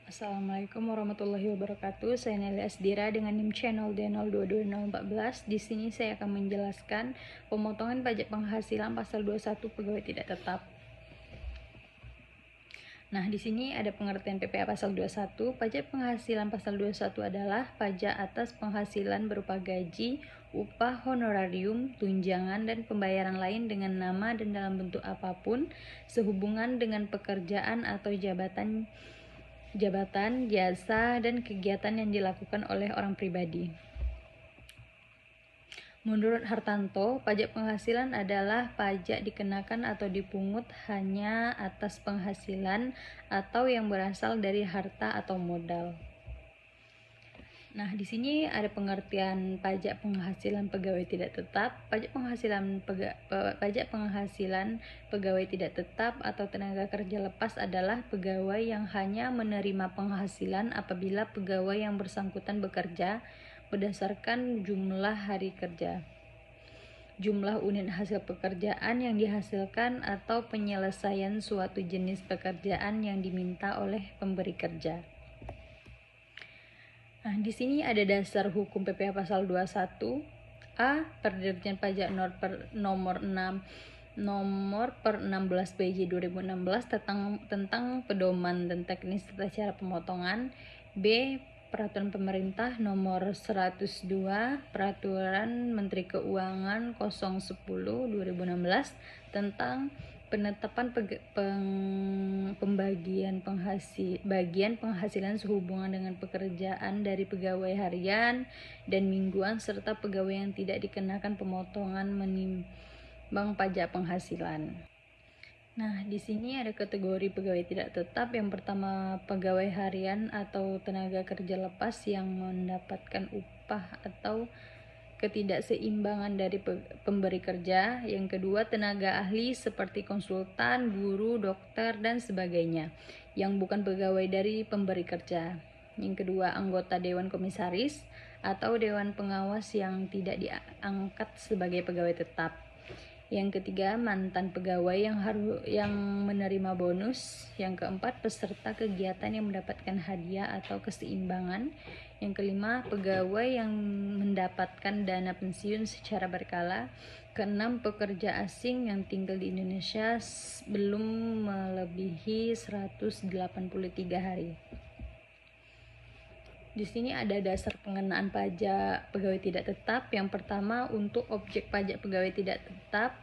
Assalamualaikum warahmatullahi wabarakatuh. Saya Nelly Asdira dengan NIM channel D022014. Di sini saya akan menjelaskan pemotongan pajak penghasilan pasal 21 pegawai tidak tetap. Nah, di sini ada pengertian PPh pasal 21. Pajak penghasilan pasal 21 adalah pajak atas penghasilan berupa gaji, upah, honorarium, tunjangan, dan pembayaran lain dengan nama dan dalam bentuk apapun sehubungan dengan pekerjaan atau jabatan, jasa, dan kegiatan yang dilakukan oleh orang pribadi. Menurut Hartanto, pajak penghasilan adalah pajak dikenakan atau dipungut hanya atas penghasilan atau yang berasal dari harta atau modal. Nah, di sini ada pengertian pajak penghasilan pegawai tidak tetap. Pajak penghasilan pegawai tidak tetap atau tenaga kerja lepas adalah pegawai yang hanya menerima penghasilan apabila pegawai yang bersangkutan bekerja berdasarkan jumlah hari kerja, jumlah unit hasil pekerjaan yang dihasilkan, atau penyelesaian suatu jenis pekerjaan yang diminta oleh pemberi kerja. Nah, di sini ada dasar hukum PPh pasal 21. A. Perdirjen Pajak nomor 16 PJ 2016 tentang pedoman dan teknis tata cara pemotongan. B. Peraturan Pemerintah nomor 102 Peraturan Menteri Keuangan 010 2016 tentang penetapan bagian penghasilan sehubungan dengan pekerjaan dari pegawai harian dan mingguan serta pegawai yang tidak dikenakan pemotongan menimbang pajak penghasilan. Nah, di sini ada kategori pegawai tidak tetap. Yang pertama, pegawai harian atau tenaga kerja lepas yang mendapatkan upah atau ketidakseimbangan dari pemberi kerja. Yang kedua, tenaga ahli seperti konsultan, guru, dokter, dan sebagainya yang bukan pegawai dari pemberi kerja. Yang kedua, anggota dewan komisaris atau dewan pengawas yang tidak diangkat sebagai pegawai tetap. Yang ketiga, mantan pegawai yang menerima bonus. Yang keempat, peserta kegiatan yang mendapatkan hadiah atau keseimbangan. Yang kelima, pegawai yang mendapatkan dana pensiun secara berkala. Keenam, pekerja asing yang tinggal di Indonesia belum melebihi 183 hari. Di sini ada dasar pengenaan pajak pegawai tidak tetap. Yang pertama, untuk objek pajak pegawai tidak tetap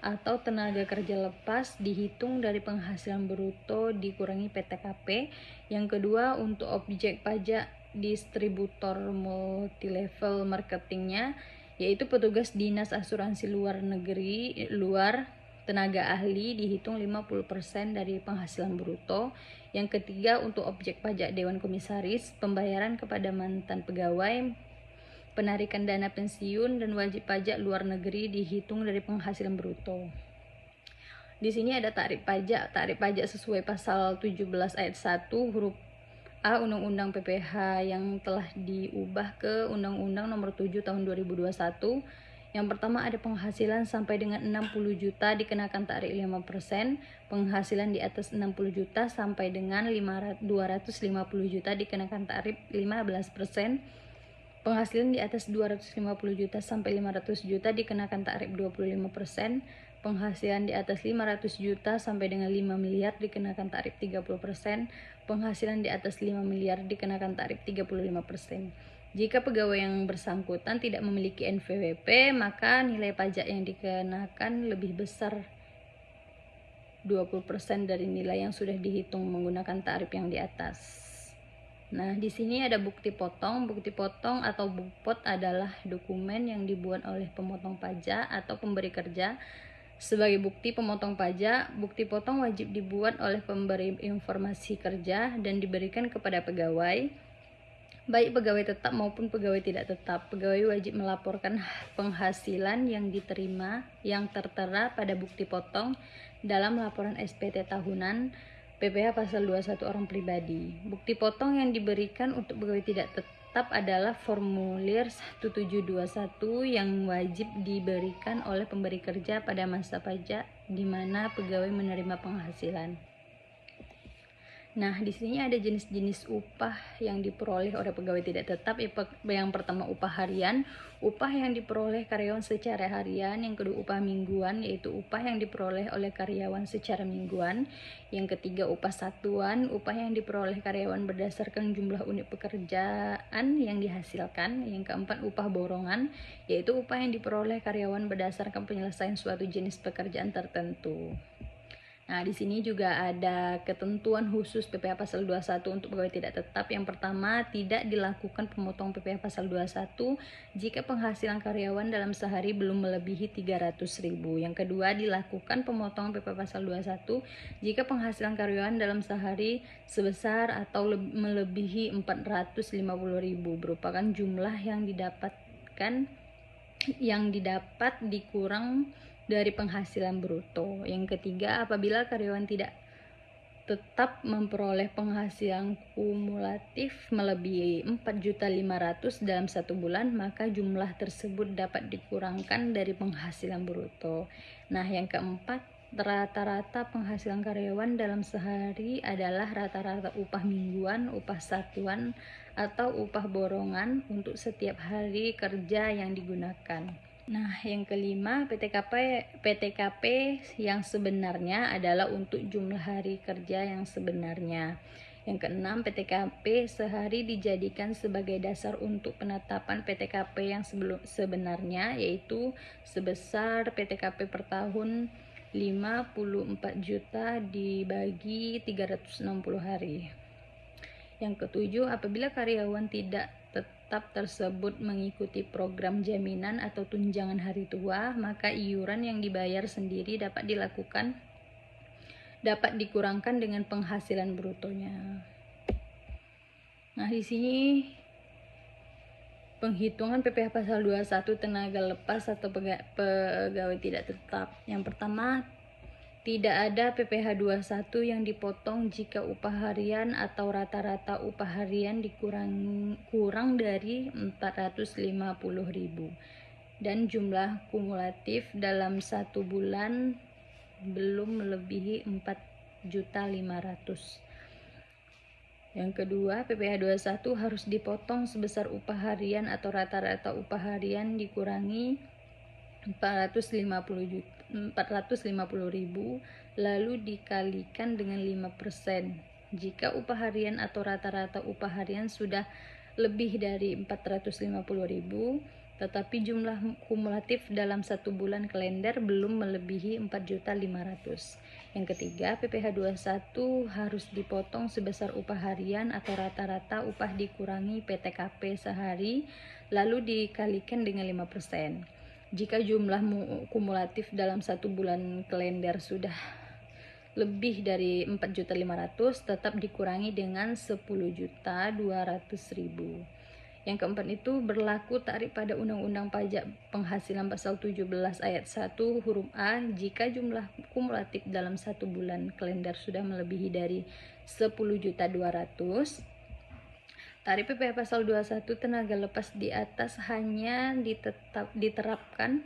atau tenaga kerja lepas dihitung dari penghasilan bruto dikurangi PTKP. Yang kedua, untuk objek pajak distributor multilevel marketingnya, yaitu petugas dinas asuransi luar tenaga ahli dihitung 50% dari penghasilan bruto. Yang ketiga, untuk objek pajak dewan komisaris, pembayaran kepada mantan pegawai, penarikan dana pensiun, dan wajib pajak luar negeri dihitung dari penghasilan bruto. Di sini ada tarif pajak. Tarif pajak sesuai pasal 17 ayat 1 huruf A Undang-Undang PPh yang telah diubah ke Undang-Undang nomor 7 tahun 2021. Yang pertama, ada penghasilan sampai dengan 60 juta dikenakan tarif 5%, penghasilan di atas 60 juta sampai dengan 250 juta dikenakan tarif 15%, penghasilan di atas 250 juta sampai 500 juta dikenakan tarif 25%, penghasilan di atas 500 juta sampai dengan 5 miliar dikenakan tarif 30%, penghasilan di atas 5 miliar dikenakan tarif 35%. Jika pegawai yang bersangkutan tidak memiliki NPWP, maka nilai pajak yang dikenakan lebih besar 20% dari nilai yang sudah dihitung menggunakan tarif yang di atas. Nah, di sini ada bukti potong. Bukti potong atau bukpot adalah dokumen yang dibuat oleh pemotong pajak atau pemberi kerja sebagai bukti pemotong pajak. Bukti potong wajib dibuat oleh pemberi informasi kerja dan diberikan kepada pegawai, baik pegawai tetap maupun pegawai tidak tetap. Pegawai wajib melaporkan penghasilan yang diterima yang tertera pada bukti potong dalam laporan SPT tahunan PPh pasal 21 orang pribadi. Bukti potong yang diberikan untuk pegawai tidak tetap adalah formulir 1721 yang wajib diberikan oleh pemberi kerja pada masa pajak di mana pegawai menerima penghasilan. Nah, di sini ada jenis-jenis upah yang diperoleh oleh pegawai tidak tetap. Yang pertama upah harian, upah yang diperoleh karyawan secara harian. Yang kedua upah mingguan, yaitu upah yang diperoleh oleh karyawan secara mingguan. Yang ketiga upah satuan, upah yang diperoleh karyawan berdasarkan jumlah unit pekerjaan yang dihasilkan. Yang keempat upah borongan, yaitu upah yang diperoleh karyawan berdasarkan penyelesaian suatu jenis pekerjaan tertentu. Nah, di sini juga ada ketentuan khusus PPh pasal 21 untuk pegawai tidak tetap. Yang pertama, tidak dilakukan pemotongan PPh pasal 21 jika penghasilan karyawan dalam sehari belum melebihi 300.000. Yang kedua, dilakukan pemotongan PPh pasal 21 jika penghasilan karyawan dalam sehari sebesar atau melebihi 450.000, merupakan jumlah yang didapat dikurang dari penghasilan bruto. Yang ketiga, apabila karyawan tidak tetap memperoleh penghasilan kumulatif melebihi 4.500.000 dalam satu bulan, maka jumlah tersebut dapat dikurangkan dari penghasilan bruto. Nah, yang keempat, rata-rata penghasilan karyawan dalam sehari adalah rata-rata upah mingguan, upah satuan, atau upah borongan untuk setiap hari kerja yang digunakan. Nah, yang kelima, PTKP yang sebenarnya adalah untuk jumlah hari kerja yang sebenarnya. Yang keenam, PTKP sehari dijadikan sebagai dasar untuk penetapan PTKP yang sebenarnya, yaitu sebesar PTKP per tahun 54 juta dibagi 360 hari. Yang ketujuh, apabila karyawan tidak tetap tersebut mengikuti program jaminan atau tunjangan hari tua, maka iuran yang dibayar sendiri dapat dikurangkan dengan penghasilan brutonya. Nah, di sini penghitungan PPh pasal 21 tenaga lepas atau pegawai tidak tetap. Yang pertama, tidak ada PPh 21 yang dipotong jika upah harian atau rata-rata upah harian kurang dari 450.000 dan jumlah kumulatif dalam satu bulan belum melebihi 4.500.000. Yang kedua, PPh 21 harus dipotong sebesar upah harian atau rata-rata upah harian dikurangi 450.000 lalu dikalikan dengan 5%. Jika upah harian atau rata-rata upah harian sudah lebih dari 450.000 tetapi jumlah kumulatif dalam satu bulan kalender belum melebihi 4.500.000. Yang ketiga, PPh 21 harus dipotong sebesar upah harian atau rata-rata upah dikurangi PTKP sehari lalu dikalikan dengan 5%. Jika jumlah kumulatif dalam satu bulan kalender sudah lebih dari 4.500.000 tetap dikurangi dengan 10.200.000. Yang keempat itu berlaku tarif pada Undang-Undang Pajak Penghasilan pasal 17 ayat 1 huruf A jika jumlah kumulatif dalam satu bulan kalender sudah melebihi dari 10.200.000. Tarif PPh pasal 21 tenaga lepas di atas hanya diterapkan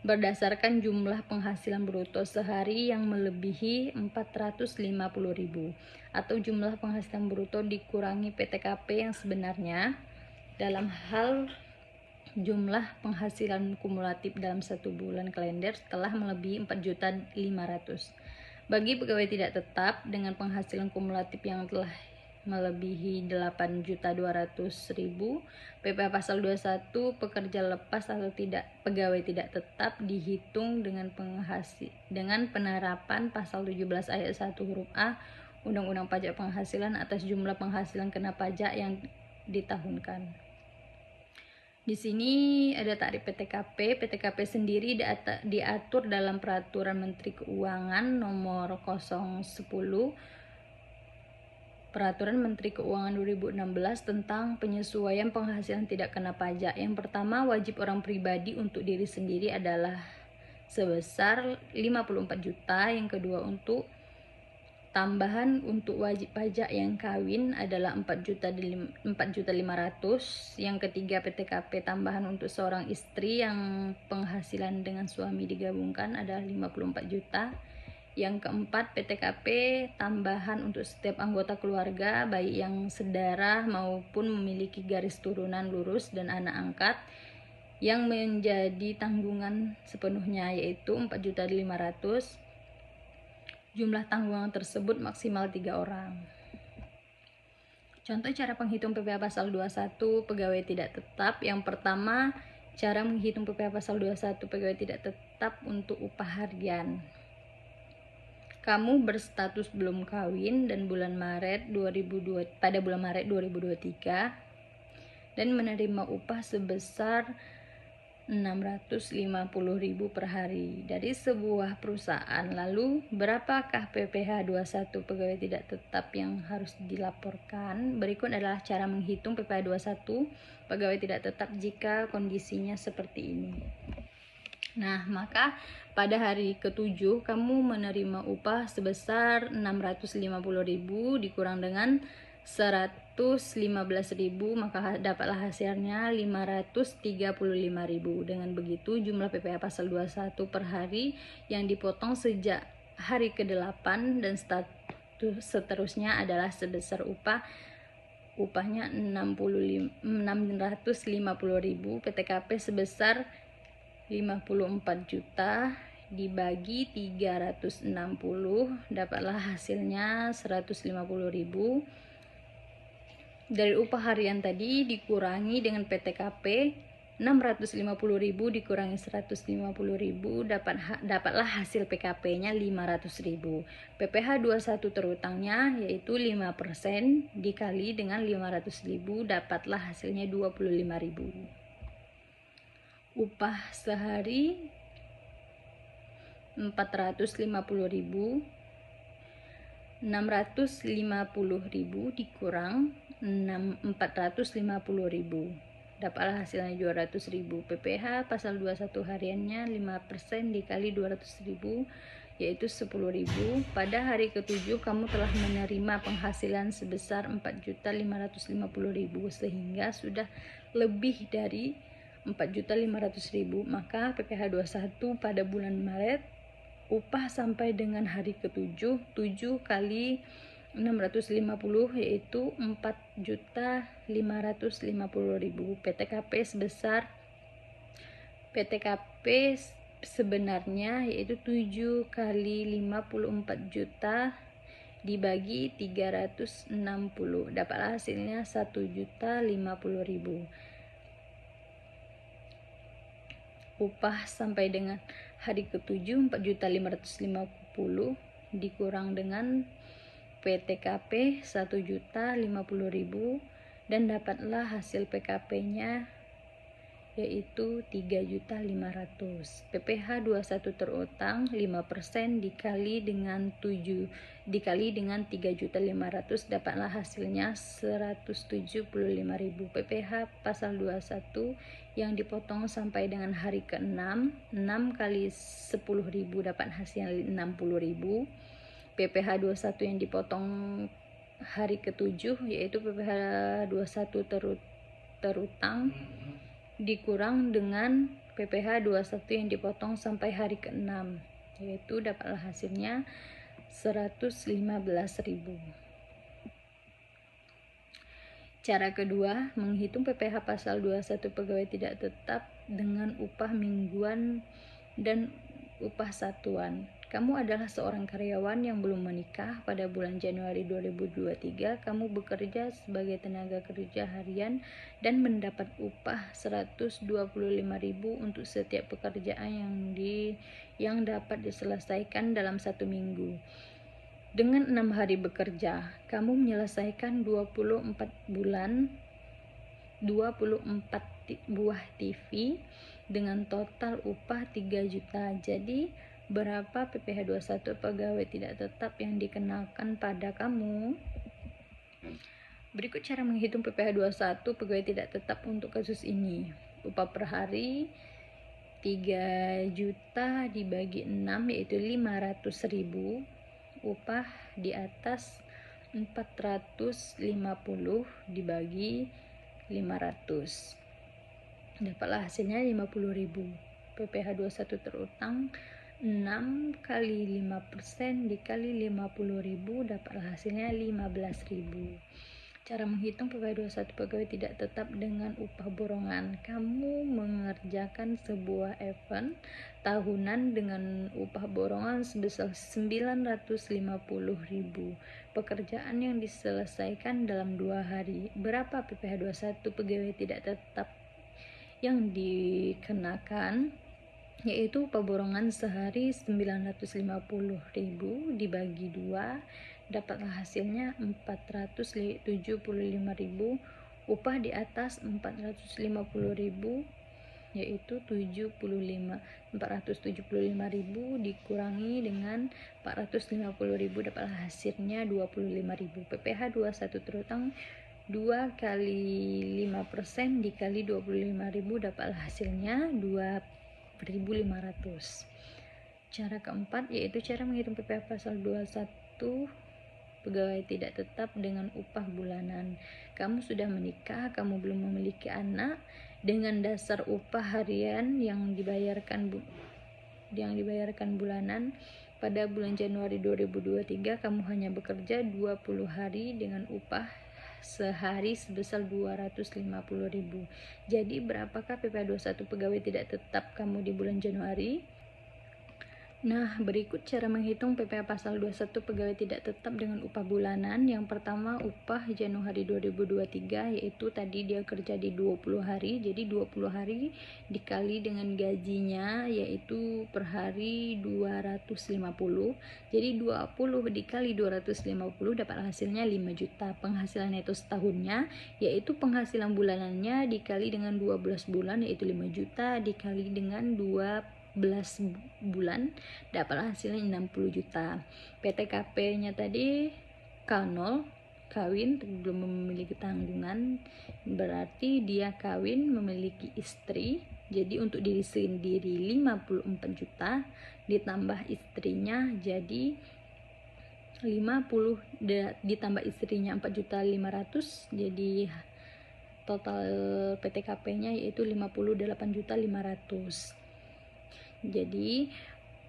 berdasarkan jumlah penghasilan bruto sehari yang melebihi 450.000 atau jumlah penghasilan bruto dikurangi PTKP yang sebenarnya dalam hal jumlah penghasilan kumulatif dalam satu bulan kalender telah melebihi 4.500.000. Bagi pegawai tidak tetap dengan penghasilan kumulatif yang telah melebihi 8.200.000, PPh pasal 21 pekerja lepas atau pegawai tidak tetap dihitung dengan penerapan pasal 17 ayat 1 huruf A Undang-Undang Pajak Penghasilan atas jumlah penghasilan kena pajak yang ditahunkan. Di sini ada tarif PTKP. PTKP sendiri diatur dalam Peraturan Menteri Keuangan Nomor 010 Peraturan Menteri Keuangan 2016 tentang penyesuaian penghasilan tidak kena pajak. Yang pertama, wajib orang pribadi untuk diri sendiri adalah sebesar 54 juta. Yang kedua, untuk tambahan untuk wajib pajak yang kawin adalah 4.500.000. Yang ketiga, PTKP tambahan untuk seorang istri yang penghasilan dengan suami digabungkan adalah 54 juta. Yang keempat, PTKP tambahan untuk setiap anggota keluarga, baik yang sedarah maupun memiliki garis turunan lurus dan anak angkat, yang menjadi tanggungan sepenuhnya, yaitu 4.500.000. Jumlah tanggungan tersebut maksimal 3 orang. Contoh cara penghitung PPh pasal 21 pegawai tidak tetap. Yang pertama, cara menghitung PPh pasal 21 pegawai tidak tetap untuk upah harian. Kamu berstatus belum kawin dan pada bulan Maret 2023 dan menerima upah sebesar 650.000 per hari dari sebuah perusahaan. Lalu, berapakah PPh 21 pegawai tidak tetap yang harus dilaporkan? Berikut adalah cara menghitung PPh 21 pegawai tidak tetap jika kondisinya seperti ini. Nah, maka pada hari ke-7 kamu menerima upah sebesar 650.000 dikurang dengan 115.000, maka dapatlah hasilnya 535.000. Dengan begitu jumlah PPh pasal 21 per hari yang dipotong sejak hari ke-8 dan status seterusnya adalah sebesar upahnya 650.000, PTKP sebesar 54 juta dibagi 360, dapatlah hasilnya 150.000. Dari upah harian tadi dikurangi dengan PTKP 650.000 dikurangi 150.000, dapatlah hasil PKP nya 500.000. PPh 21 terutangnya yaitu 5% dikali dengan 500.000, dapatlah hasilnya 25.000. Upah sehari 450.000, 650.000 dikurang 450.000, dapatlah hasilnya 200.000. PPh pasal 21 hariannya 5% dikali 200.000 yaitu 10.000. Pada hari ke-7 kamu telah menerima penghasilan sebesar 4.550.000 sehingga sudah lebih dari 4.500.000, maka PPh 21 pada bulan Maret upah sampai dengan hari ke-7, 7 kali 650 yaitu 4.550.000. PTKP sebenarnya yaitu 7 kali 54 juta dibagi 360, dapatlah hasilnya 1.050.000. Upah sampai dengan hari ke-7 4.550 dikurang dengan PTKP 1.050.000 dan dapatlah hasil PKP-nya yaitu 3.500.000. PPh 21 terutang 5% dikali dengan 3.500.000, dapatlah hasilnya 175.000. PPh pasal 21 yang dipotong sampai dengan hari ke-6, 6 kali 10.000 dapat hasilnya 60.000. PPh 21 yang dipotong hari ke-7 yaitu PPh 21 terutang dikurang dengan PPh 21 yang dipotong sampai hari ke-6 yaitu dapatlah hasilnya 115.000. Cara kedua, menghitung PPh pasal 21 pegawai tidak tetap dengan upah mingguan dan upah satuan. Kamu adalah seorang karyawan yang belum menikah. Pada bulan Januari 2023, kamu bekerja sebagai tenaga kerja harian dan mendapat upah 125.000 untuk setiap pekerjaan yang dapat diselesaikan dalam 1 minggu. Dengan 6 hari bekerja, kamu menyelesaikan 24 buah TV dengan total upah 3 juta. Jadi, berapa PPh 21 pegawai tidak tetap yang dikenakan pada kamu? Berikut cara menghitung PPh 21 pegawai tidak tetap untuk kasus ini. Upah per hari 3 juta dibagi 6 yaitu 500.000. Upah di atas 450 dibagi 500, dapatlah hasilnya 50.000. PPh 21 terutang 6 kali 5% dikali 50.000 dapatlah hasilnya 15.000. Cara menghitung PPh 21 pegawai tidak tetap dengan upah borongan. Kamu mengerjakan sebuah event tahunan dengan upah borongan sebesar 950.000. Pekerjaan yang diselesaikan dalam 2 hari. Berapa PPh 21 pegawai tidak tetap yang dikenakan? Yaitu upah borongan sehari 950.000 dibagi 2 dapatlah hasilnya 475.000. Upah di atas 450.000 yaitu 475.000 dikurangi dengan 450.000 dapatlah hasilnya 25.000. PPh 21 terutang 2 kali 5% dikali 25.000 dapatlah hasilnya 2.500. Cara keempat yaitu cara menghitung PPh pasal 21 pegawai tidak tetap dengan upah bulanan. Kamu sudah menikah, kamu belum memiliki anak. Dengan dasar upah harian yang dibayarkan bulanan pada bulan Januari 2023, kamu hanya bekerja 20 hari dengan upah sehari sebesar 250.000. Jadi berapakah PPh 21 pegawai tidak tetap kamu di bulan Januari? Nah, berikut cara menghitung PPh pasal 21 pegawai tidak tetap dengan upah bulanan. Yang pertama, upah Januari 2023 yaitu tadi dia kerja di 20 hari. Jadi 20 hari dikali dengan gajinya yaitu per hari 250. Jadi 20 dikali 250 dapat hasilnya 5 juta. Penghasilan itu setahunnya yaitu penghasilan bulanannya dikali dengan 12 bulan yaitu 5 juta dikali dengan 12 bulan dapatlah hasilnya 60 juta. PTKP-nya tadi K0 kawin belum memiliki tanggungan, berarti dia kawin memiliki istri. Jadi untuk diri sendiri 54 juta ditambah istrinya jadi 50 ditambah istrinya 4.500.000 jadi total PTKP-nya yaitu 58.500.000. Jadi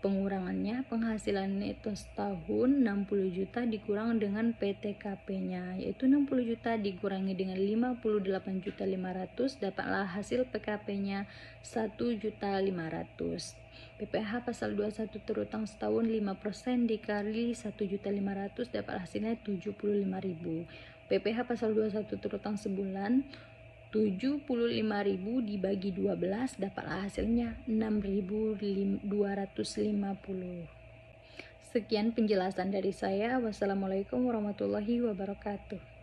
pengurangannya penghasilan neto setahun 60 juta dikurang dengan PTKP-nya yaitu 60 juta dikurangi dengan 58.500 dapatlah hasil PKP-nya 1.500.000. PPh pasal 21 terutang setahun 5% dikali 1.500.000 dapat hasilnya 75.000. PPh pasal 21 terutang sebulan 75.000 dibagi 12 dapatlah hasilnya 6.250. Sekian penjelasan dari saya. Wassalamualaikum warahmatullahi wabarakatuh.